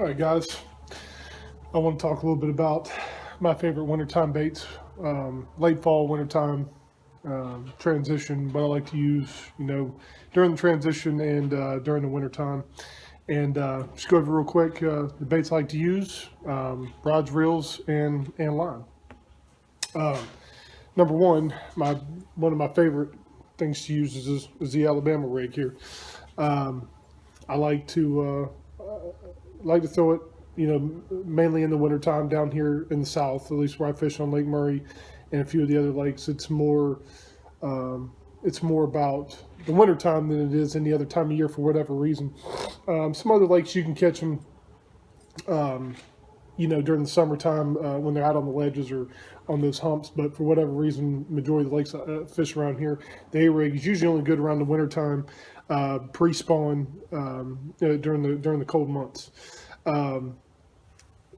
All right, guys, I want to talk a little bit about my favorite wintertime baits, late fall, wintertime transition, what I like to use, during the transition and during the wintertime. And just go over real quick, the baits I like to use, rods, reels, and line. Number one, one of my favorite things to use is the Alabama rig here. I like to throw it, mainly in the wintertime down here in the south, at least where I fish on Lake Murray and a few of the other lakes. It's more about the wintertime than it is any other time of year for whatever reason. Some other lakes you can catch them, during the summertime when they're out on the ledges or on those humps. But for whatever reason, majority of the lakes I fish around here, the A-rig is usually only good around the wintertime, pre-spawn, during the cold months.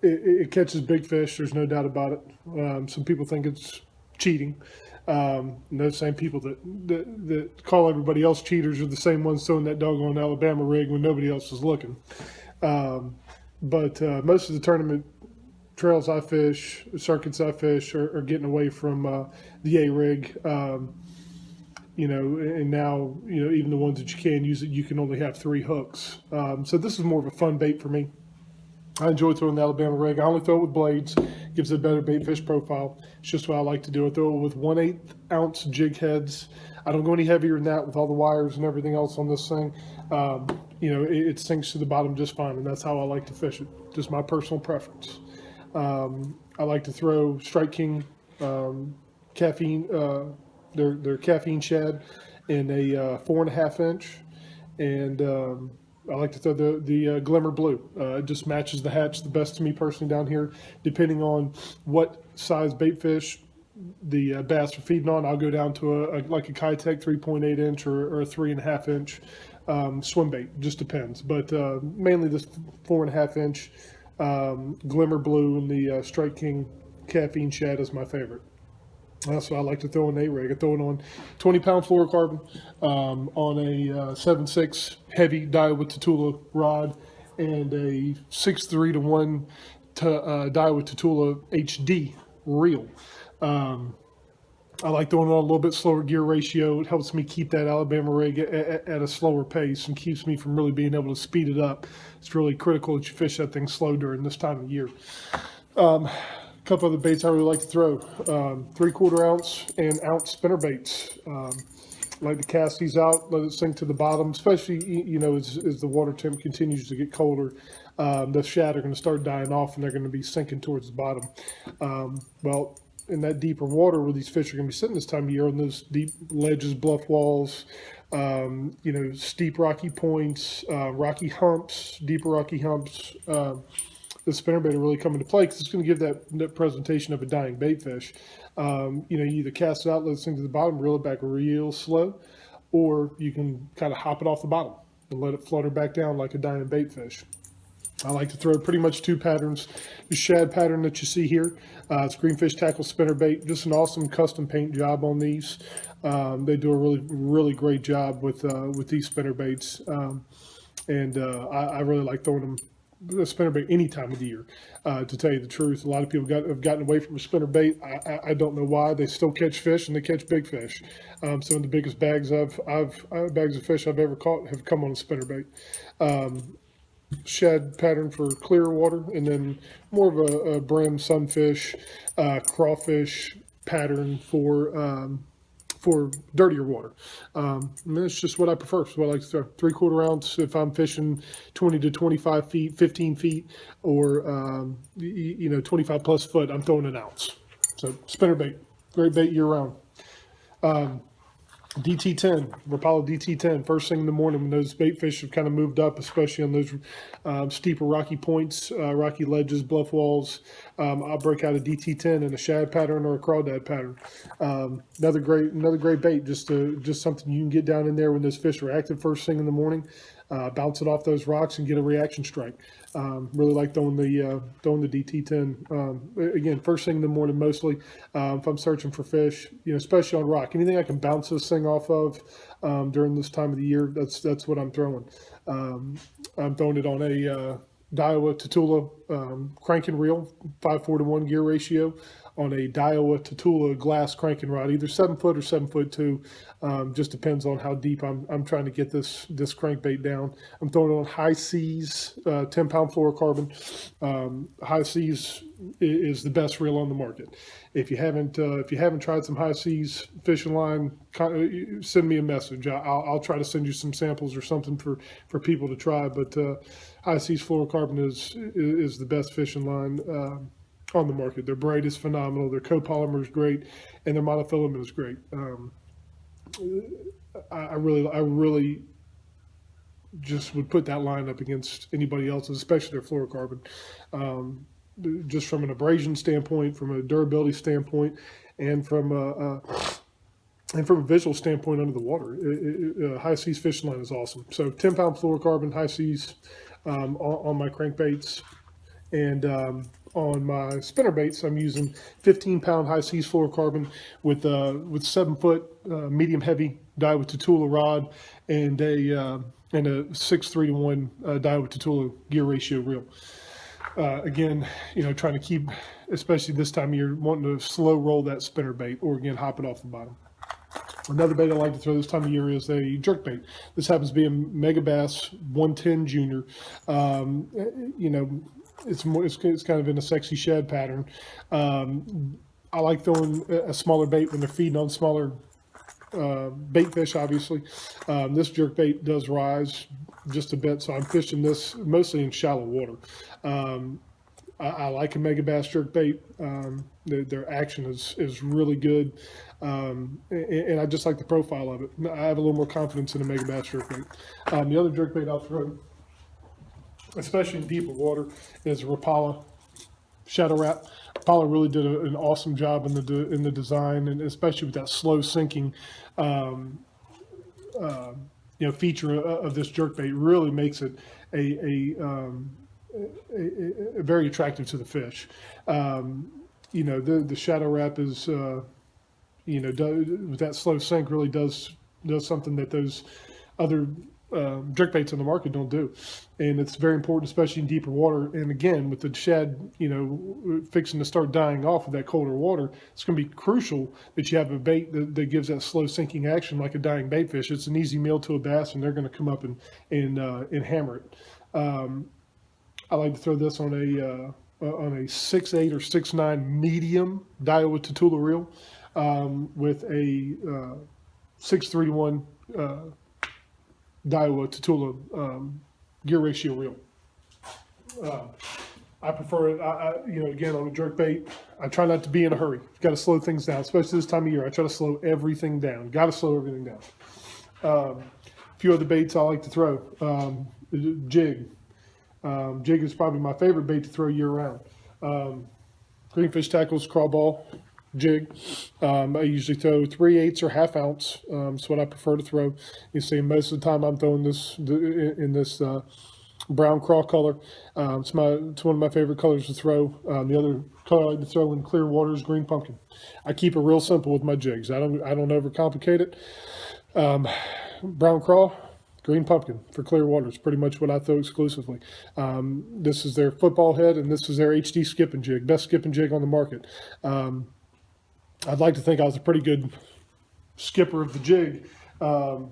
It catches big fish. There's no doubt about it. Some people think it's cheating. Those same people that call everybody else cheaters are the same ones throwing that doggone Alabama rig when nobody else is looking. But most of the tournament trails I fish, circuits I fish, are getting away from the A-rig. And now, even the ones that you can use, you can only have 3 hooks. So this is more of a fun bait for me. I enjoy throwing the Alabama rig. I only throw it with blades. Gives it a better bait fish profile. It's just what I like to do. I throw it with 1/8 ounce jig heads. I don't go any heavier than that with all the wires and everything else on this thing. It sinks to the bottom just fine, and that's how I like to fish it. Just my personal preference. I like to throw Strike King caffeine, their caffeine shad in a 4.5 inch, and I like to throw the Glimmer Blue. It just matches the hatch the best to me personally down here. Depending on what size bait fish the bass are feeding on, I'll go down to like a Kitech 3.8 inch or a 3.5 inch swim bait. Just depends. But mainly this 4.5 inch Glimmer Blue and the Strike King caffeine shad is my favorite. That's what I like to throw in A-rig. I throw it on 20-pound fluorocarbon on a 7.6 heavy Daiwa Tatula rod and a 6.3 to 1 Daiwa Tatula HD reel. I like throwing it on a little bit slower gear ratio. It helps me keep that Alabama rig at a slower pace and keeps me from really being able to speed it up. It's really critical that you fish that thing slow during this time of year. A couple other baits I really like to throw, 3/4 ounce and ounce spinnerbaits. I like to cast these out, let it sink to the bottom, especially, as the water temp continues to get colder. The shad are going to start dying off and they're going to be sinking towards the bottom. Well, in that deeper water where these fish are going to be sitting this time of year on those deep ledges, bluff walls, steep rocky points, rocky humps, deeper rocky humps, the spinnerbait will really come into play because it's going to give that presentation of a dying bait fish. You either cast it out, let it sink to the bottom, reel it back real slow, or you can kind of hop it off the bottom and let it flutter back down like a dying bait fish. I like to throw pretty much 2 patterns. The shad pattern that you see here, it's greenfish tackle spinnerbait. Just an awesome custom paint job on these. They do a really, really great job with these spinnerbaits, and I really like throwing them. The spinnerbait any time of the year, to tell you the truth. A lot of people have gotten away from the spinnerbait. I don't know why. They still catch fish and they catch big fish. Some of the biggest bags of fish I've ever caught have come on a spinnerbait. Shad pattern for clear water, and then more of a brim sunfish, crawfish pattern for dirtier water. It's just what I prefer. It's what I like to throw. 3/4 ounce if I'm fishing 20 to 25 feet, 15 feet, or 25 plus foot, I'm throwing an ounce. So spinnerbait, great bait year round. DT10, Rapala DT10, first thing in the morning when those bait fish have kind of moved up, especially on those steeper rocky points, rocky ledges, bluff walls. I'll break out a DT10 in a shad pattern or a crawdad pattern. Another great bait, just something you can get down in there when those fish are active first thing in the morning. Bounce it off those rocks and get a reaction strike. Really like throwing the DT10. Again, first thing in the morning mostly. If I'm searching for fish, especially on rock, anything I can bounce this thing off of during this time of the year, that's what I'm throwing. I'm throwing it on a Daiwa Tatula crank and reel, 5:4 to 1 gear ratio on a Daiwa Tatula glass cranking rod, either 7 foot or 7'2". Just depends on how deep I'm trying to get this crankbait down. I'm throwing it on High Seas 10-pound fluorocarbon. High Seas is the best reel on the market. If you haven't tried some High Seas fishing line, send me a message. I'll try to send you some samples or something for people to try. But High Seas fluorocarbon is the best fishing line on the market. Their braid is phenomenal. Their copolymer is great, and their monofilament is great. I really just would put that line up against anybody else's, especially their fluorocarbon. Just from an abrasion standpoint, from a durability standpoint, and from a visual standpoint under the water. High Seas fishing line is awesome. So 10-pound fluorocarbon High Seas on my crankbaits, and on my spinnerbaits, I'm using 15-pound High Seas fluorocarbon with 7-foot medium heavy Daiwa Tatula rod and a 6:3 to 1 Daiwa Tatula gear ratio reel. Again, trying to keep, especially this time of year, wanting to slow roll that spinnerbait, or again, hop it off the bottom. Another bait I like to throw this time of year is a jerkbait. This happens to be a Mega Bass 110 Junior. It's kind of in a sexy shad pattern. I like throwing a smaller bait when they're feeding on smaller bait fish, obviously. This jerkbait does rise just a bit, so I'm fishing this mostly in shallow water. I like a Mega Bass jerkbait. Their action is really good, and I just like the profile of it. I have a little more confidence in a Mega Bass jerkbait. The other jerkbait I'll throw, especially in deeper water, is Rapala Shadow Wrap. Rapala really did an awesome job in the design, and especially with that slow sinking feature of this jerkbait, really makes it a very attractive to the fish. The Shadow Wrap is with that slow sink really does something that those other jerkbaits on the market don't do, and it's very important, especially in deeper water. And again, with the shad, fixing to start dying off with that colder water, it's going to be crucial that you have a bait that gives that slow sinking action like a dying bait fish. It's an easy meal to a bass, and they're going to come up and hammer it. I like to throw this on a 6'8" or 6'9" medium Daiwa Tatula reel with a 6:3 to 1 Daiwa Tatula gear ratio reel. I prefer it. Again, on a jerkbait, I try not to be in a hurry. Got to slow things down, especially this time of year. I try to slow everything down. Got to slow everything down. A few other baits I like to throw. Jig. Jig is probably my favorite bait to throw year round. Greenfish tackles, crawball, jig. I usually throw 3/8 or ½ ounce. That's what I prefer to throw. You see, most of the time I'm throwing this in this brown craw color. It's one of my favorite colors to throw. The other color I like to throw in clear water is green pumpkin. I keep it real simple with my jigs. I don't overcomplicate it. Brown craw, green pumpkin for clear water is pretty much what I throw exclusively. This is their football head, and this is their HD skipping jig, best skipping jig on the market. I'd like to think I was a pretty good skipper of the jig, but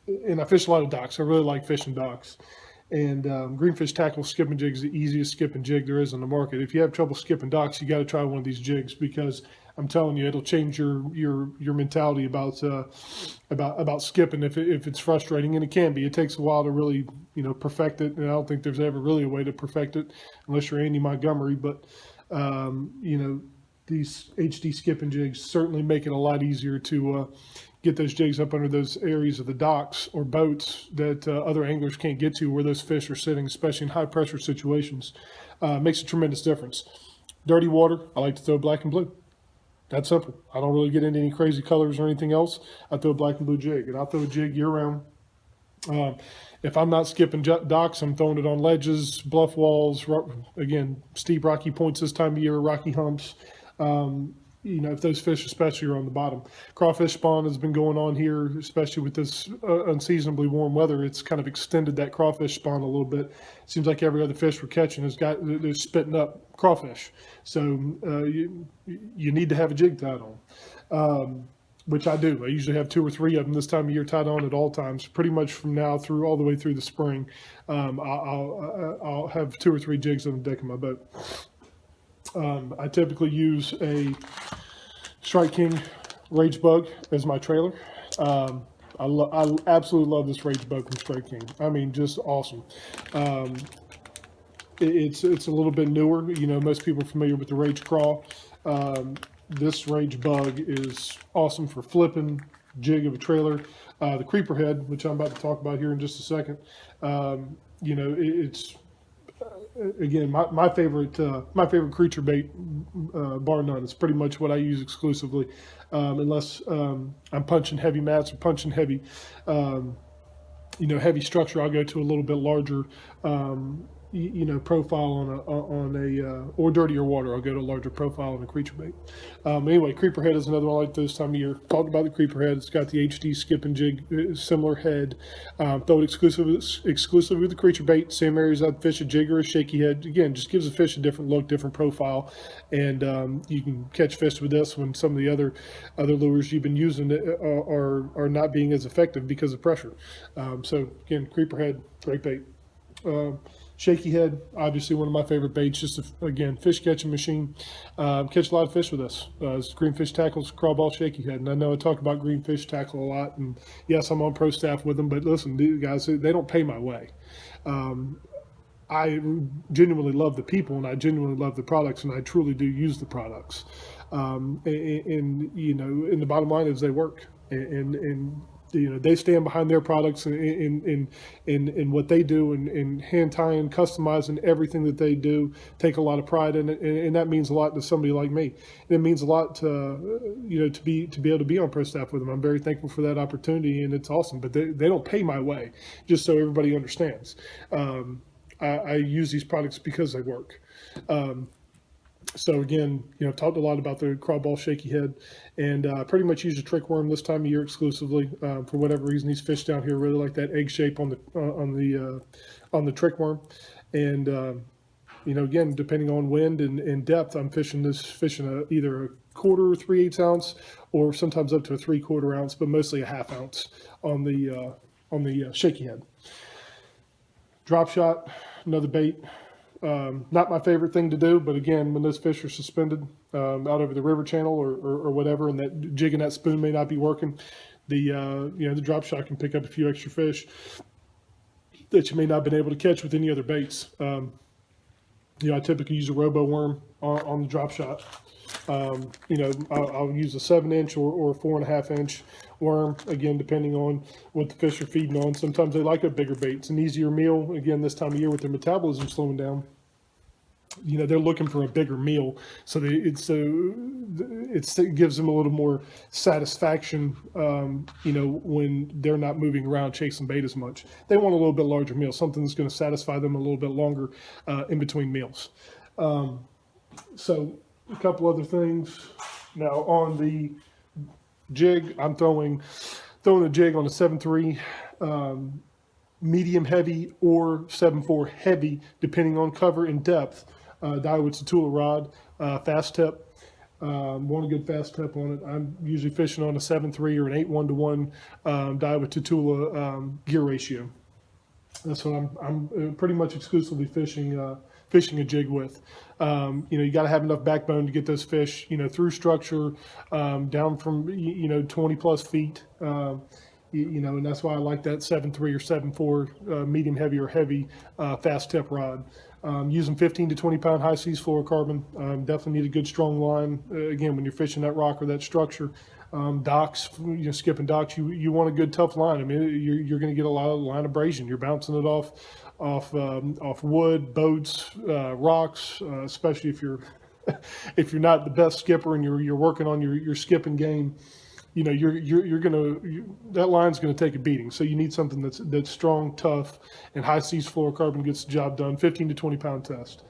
I fish a lot of docks. I really like fishing docks. And Greenfish Tackle skipping jig is the easiest skipping jig there is on the market. If you have trouble skipping docks, you got to try one of these jigs, because I'm telling you, it'll change your mentality about skipping if it's frustrating, and it can be. It takes a while to really perfect it, and I don't think there's ever really a way to perfect it unless you're Andy Montgomery. But these HD skipping jigs certainly make it a lot easier to get those jigs up under those areas of the docks or boats that other anglers can't get to, where those fish are sitting, especially in high pressure situations. Makes a tremendous difference. Dirty water, I like to throw black and blue. That's simple. I don't really get into any crazy colors or anything else. I throw a black and blue jig, and I'll throw a jig year round. If I'm not skipping docks, I'm throwing it on ledges, bluff walls, again, steep rocky points this time of year, rocky humps. you know, if those fish especially are on the bottom. Crawfish spawn has been going on here, especially with this unseasonably warm weather. It's kind of extended that crawfish spawn a little bit. It seems like every other fish we're catching they're spitting up crawfish. So you need to have a jig tied on, which I do. I usually have 2 or 3 of them this time of year tied on at all times, pretty much from now through all the way through the spring. I'll have 2 or 3 jigs on the deck of my boat. I typically use a Strike King Rage Bug as my trailer. I absolutely love this Rage Bug from Strike King. I mean, just awesome. It's a little bit newer. You know, most people are familiar with the Rage Crawl. This Rage Bug is awesome for flipping, jig of a trailer. The Creeper Head, which I'm about to talk about here in just a second, you know, it's again my favorite creature bait, bar none. It's pretty much what I use exclusively, unless I'm punching heavy mats or punching heavy, you know, heavy structure. I'll go to a little bit larger, you know, profile on a or dirtier water. I'll go to a larger profile on a creature bait. Anyway, Creeper Head is another one like this time of year. Talked about the Creeper Head. It's got the HD skip and jig, similar head. Throw it exclusively with the creature bait. Same areas I'd fish a jig or a shaky head. Again, just gives a fish a different look, different profile, and you can catch fish with this when some of the other lures you've been using are not being as effective because of pressure. So again, Creeper Head, great bait. Shaky Head, obviously one of my favorite baits. Just again, fish catching machine. Catch a lot of fish with this. It's greenfish tackles, crawball, shaky head. And I know I talk about greenfish tackle a lot. And yes, I'm on pro staff with them. But listen, these guys, they don't pay my way. I genuinely love the people, and I genuinely love the products, and I truly do use the products. And you know, and the bottom line is they work. And you know, they stand behind their products in what they do, and hand tying, customizing everything that they do, take a lot of pride in it, and that means a lot to somebody like me. And it means a lot to, you know, to be able to be on pro staff with them. I'm very thankful for that opportunity, and it's awesome. But they don't pay my way, just so everybody understands. I use these products because they work. So again, you know, talked a lot about the crawball shaky head, and pretty much use a trick worm this time of year exclusively. For whatever reason, these fish down here really like that egg shape on the trick worm, and you know, again, depending on wind and depth, I'm fishing either a 1/4 or 3/8 ounce, or sometimes up to a 3/4 ounce, but mostly a 1/2 ounce on the shaky head. Drop shot, another bait. Not my favorite thing to do, but again, when those fish are suspended out over the river channel or whatever, and that jig and that spoon may not be working, you know, the drop shot can pick up a few extra fish that you may not have been able to catch with any other baits. You know, I typically use a robo worm on the drop shot. You know, I'll use a 7-inch or a 4.5-inch worm, again, depending on what the fish are feeding on. Sometimes they like a bigger bait. It's an easier meal. Again, this time of year with their metabolism slowing down, you know, they're looking for a bigger meal. So it gives them a little more satisfaction, you know, when they're not moving around chasing bait as much. They want a little bit larger meal, something that's going to satisfy them a little bit longer in between meals. So a couple other things. Now on the jig, I'm throwing the jig on a 7.3 medium heavy or 7.4 heavy, depending on cover and depth. Daiwa Tatula rod, fast tip. Want a good fast tip on it. I'm usually fishing on a 7.3 or an 8:1 Daiwa Tatula gear ratio. That's what I'm pretty much exclusively fishing a jig with. You know, you got to have enough backbone to get those fish, you know, through structure, down from, you know, 20 plus feet. You know, and that's why I like that 7.3 or 7.4 medium heavy or heavy fast tip rod. Using 15 to 20 pound high seas fluorocarbon. Definitely need a good strong line. Again, when you're fishing that rock or that structure, docks, you know, skipping docks, you want a good tough line. I mean, you're going to get a lot of line abrasion. You're bouncing it off wood, boats, rocks, especially if you're if you're not the best skipper and you're working on your skipping game. You know, that line's going to take a beating. So you need something that's strong, tough, and high seas fluorocarbon gets the job done. 15 to 20 pound test.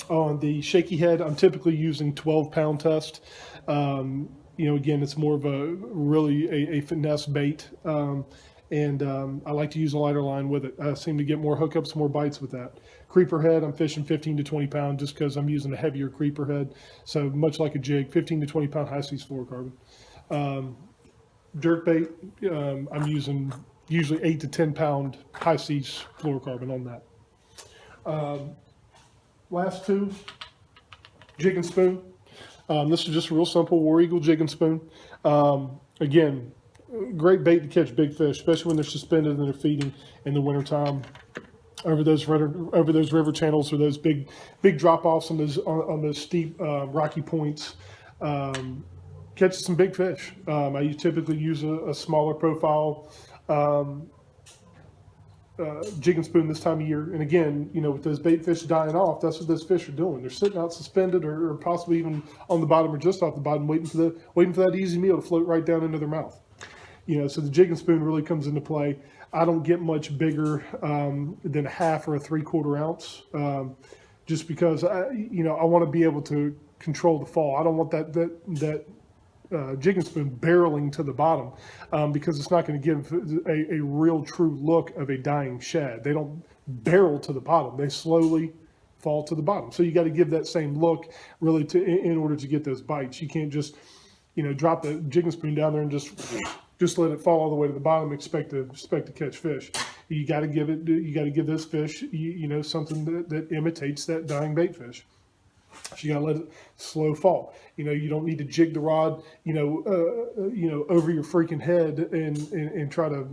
On the shaky head, I'm typically using 12-pound test. You know, again, it's more of a finesse bait. I like to use a lighter line with it. I seem to get more hookups, more bites with that. Creeper head, I'm fishing 15 to 20 pound just because I'm using a heavier creeper head. So much like a jig, 15 to 20 pound high seas fluorocarbon. Jerkbait, I'm using usually 8 to 10 pound high seas fluorocarbon on that. Last two, jig and spoon. This is just a real simple War Eagle jig and spoon. Again, great bait to catch big fish, especially when they're suspended and they're feeding in the wintertime over those river channels or those big drop-offs on those steep rocky points. Catches some big fish. I typically use a smaller profile jig and spoon this time of year. And again, you know, with those bait fish dying off, that's what those fish are doing. They're sitting out suspended or possibly even on the bottom or just off the bottom, waiting for that easy meal to float right down into their mouth. You know, so the jig and spoon really comes into play. I don't get much bigger than a half or a 3/4 ounce, just because I want to be able to control the fall. I don't want that jig and spoon barreling to the bottom, because it's not going to give a real true look of a dying shad. They don't barrel to the bottom; they slowly fall to the bottom. So you got to give that same look really in order to get those bites. You can't just drop the jig and spoon down there and just let it fall all the way to the bottom, expect to catch fish. You got to give this fish, something that imitates that dying bait fish. So you got to let it slow fall. You don't need to jig the rod, over your freaking head and try to,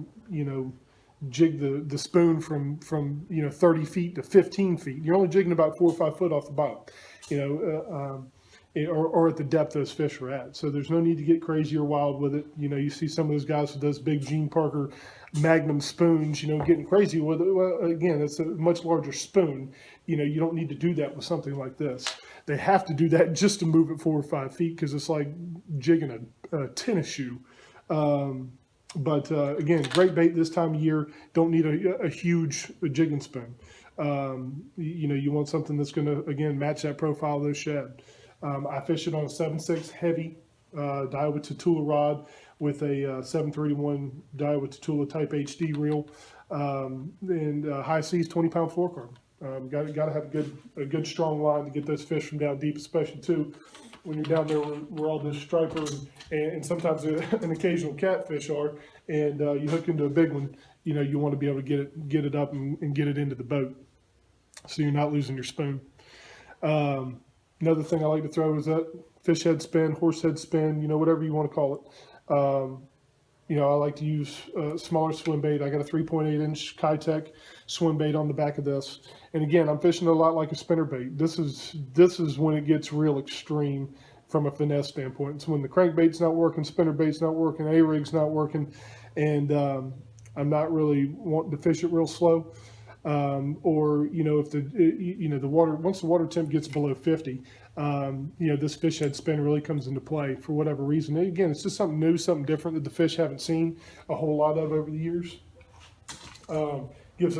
jig the spoon from 30 feet to 15 feet. You're only jigging about 4 or 5 foot off the bottom, or at the depth those fish are at. So there's no need to get crazy or wild with it. You see some of those guys with those big Gene Parker Magnum spoons, getting crazy with it. Well, again, it's a much larger spoon. You don't need to do that with something like this. They have to do that just to move it 4 or 5 feet because it's like jigging a tennis shoe. Again, great bait this time of year. Don't need a huge jigging spoon. You want something that's going to, again, match that profile of those shad. I fish it on a 7.6 heavy Daiwa Tatula rod with a 731 Daiwa Tatula Type HD reel, and high seas 20-pound fluorocarbon. Got to have a good strong line to get those fish from down deep, especially too when you're down there where all those striper and sometimes an occasional catfish are, and you hook into a big one. You want to be able to get it up and get it into the boat, so you're not losing your spoon. Another thing I like to throw is that fish head spin, horse head spin, whatever you want to call it. I like to use smaller swim bait. I got a 3.8-inch Kitech swim bait on the back of this. And again, I'm fishing a lot like a spinnerbait. This is when it gets real extreme from a finesse standpoint. It's when the crankbait's not working, spinnerbait's not working, A-rig's not working, and I'm not really wanting to fish it real slow. If the water, once the water temp gets below 50, this fish head spin really comes into play for whatever reason. And again, it's just something new, something different that the fish haven't seen a whole lot of over the years. Gives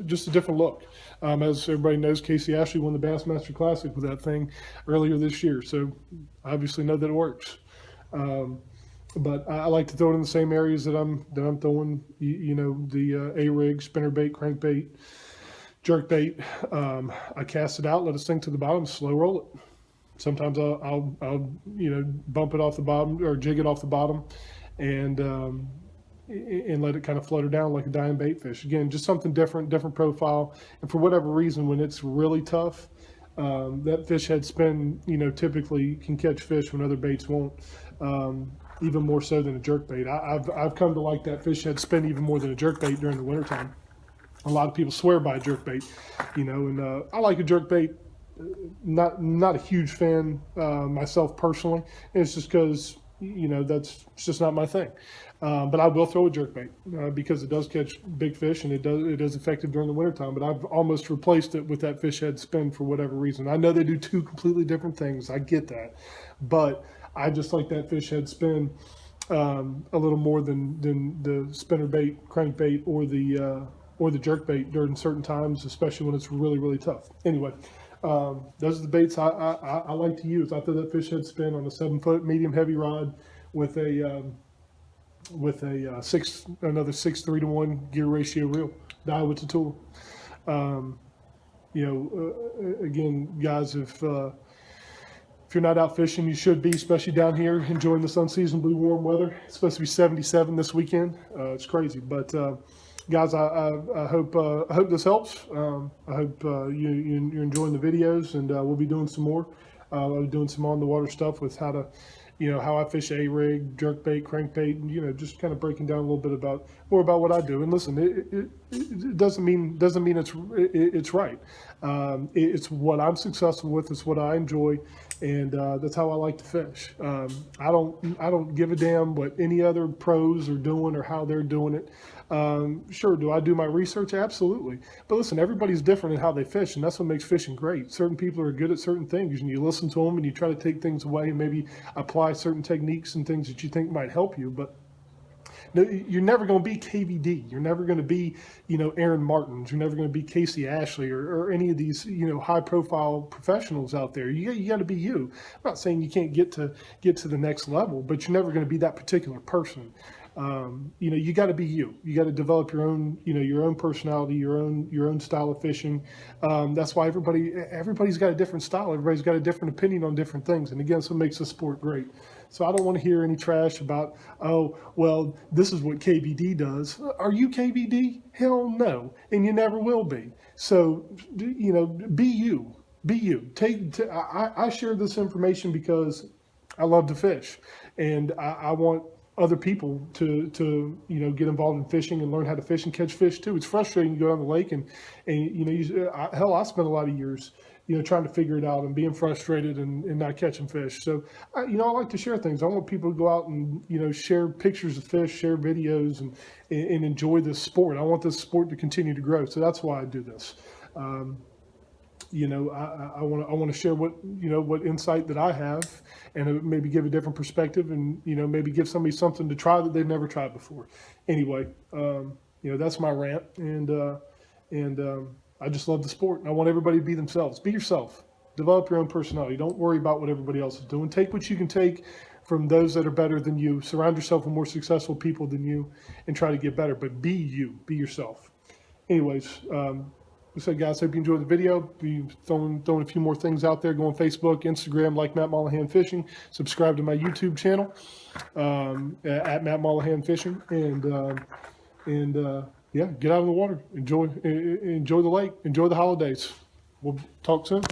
just a different look. As everybody knows, Casey Ashley won the Bassmaster Classic with that thing earlier this year, so I obviously know that it works. But I like to throw it in the same areas that I'm throwing, the A-rig, spinnerbait, crankbait, jerkbait. I cast it out, let it sink to the bottom, slow roll it. Sometimes I'll bump it off the bottom or jig it off the bottom, and let it kind of flutter down like a dying bait fish. Again, just something different profile. And for whatever reason, when it's really tough, that fish head spin, typically can catch fish when other baits won't. Even more so than a jerkbait. I've come to like that fish head spin even more than a jerkbait during the wintertime. A lot of people swear by a jerkbait, and I like a jerkbait. Not a huge fan myself personally. It's just because it's just not my thing. But I will throw a jerkbait because it does catch big fish and it is effective during the wintertime. But I've almost replaced it with that fish head spin for whatever reason. I know they do two completely different things. I get that, but I just like that fish head spin a little more than the spinnerbait, crankbait, or the or the jerkbait during certain times, especially when it's really, really tough. Anyway, those are the baits I like to use. I throw that fish head spin on a 7-foot medium heavy rod with a another 6:3-to-1 gear ratio reel. Die with the tool. Again, guys, if you're not out fishing, you should be, especially down here, enjoying this unseasonably warm weather. It's supposed to be 77 this weekend. It's crazy, but guys, I hope this helps. I hope you're enjoying the videos, and we'll be doing some more. I'll be doing some on the water stuff with how to, how I fish a rig, jerkbait, crankbait, and just kind of breaking down a little bit more about what I do. And listen, it doesn't mean it's right. It's what I'm successful with. It's what I enjoy, and that's how I like to fish. I don't give a damn what any other pros are doing or how they're doing it. Sure, do I do my research? Absolutely. But listen, everybody's different in how they fish, and that's what makes fishing great. Certain people are good at certain things, and you listen to them and you try to take things away and maybe apply certain techniques and things that you think might help you. But no, you're never going to be KVD. You're never going to be, Aaron Martins. You're never going to be Casey Ashley or any of these, high-profile professionals out there. You got to be you. I'm not saying you can't get to the next level, but you're never going to be that particular person. You got to be you. You got to develop your own, your own personality, your own style of fishing. That's why everybody's got a different style. Everybody's got a different opinion on different things. And again, that's what makes the sport great. So I don't want to hear any trash about, oh, well, this is what KVD does. Are you KVD? Hell no. And you never will be. So, be you. Be you. I share this information because I love to fish. And I want other people to get involved in fishing and learn how to fish and catch fish too. It's frustrating to go down the lake and I spent a lot of years trying to figure it out and being frustrated and not catching fish. So I like to share things. I want people to go out and share pictures of fish, share videos, and enjoy this sport. I want this sport to continue to grow. So that's why I do this. I want to share what insight that I have, and maybe give a different perspective, and maybe give somebody something to try that they've never tried before. Anyway, that's my rant, and I just love the sport. And I want everybody to be themselves. Be yourself. Develop your own personality. Don't worry about what everybody else is doing. Take what you can take from those that are better than you. Surround yourself with more successful people than you, and try to get better. But be you. Be yourself. Anyways. So guys, hope you enjoyed the video. Be throwing a few more things out there. Go on Facebook, Instagram, like Matt Mollahan Fishing. Subscribe to my YouTube channel at Matt Mollahan Fishing, and yeah, get out on the water. Enjoy the lake. Enjoy the holidays. We'll talk soon.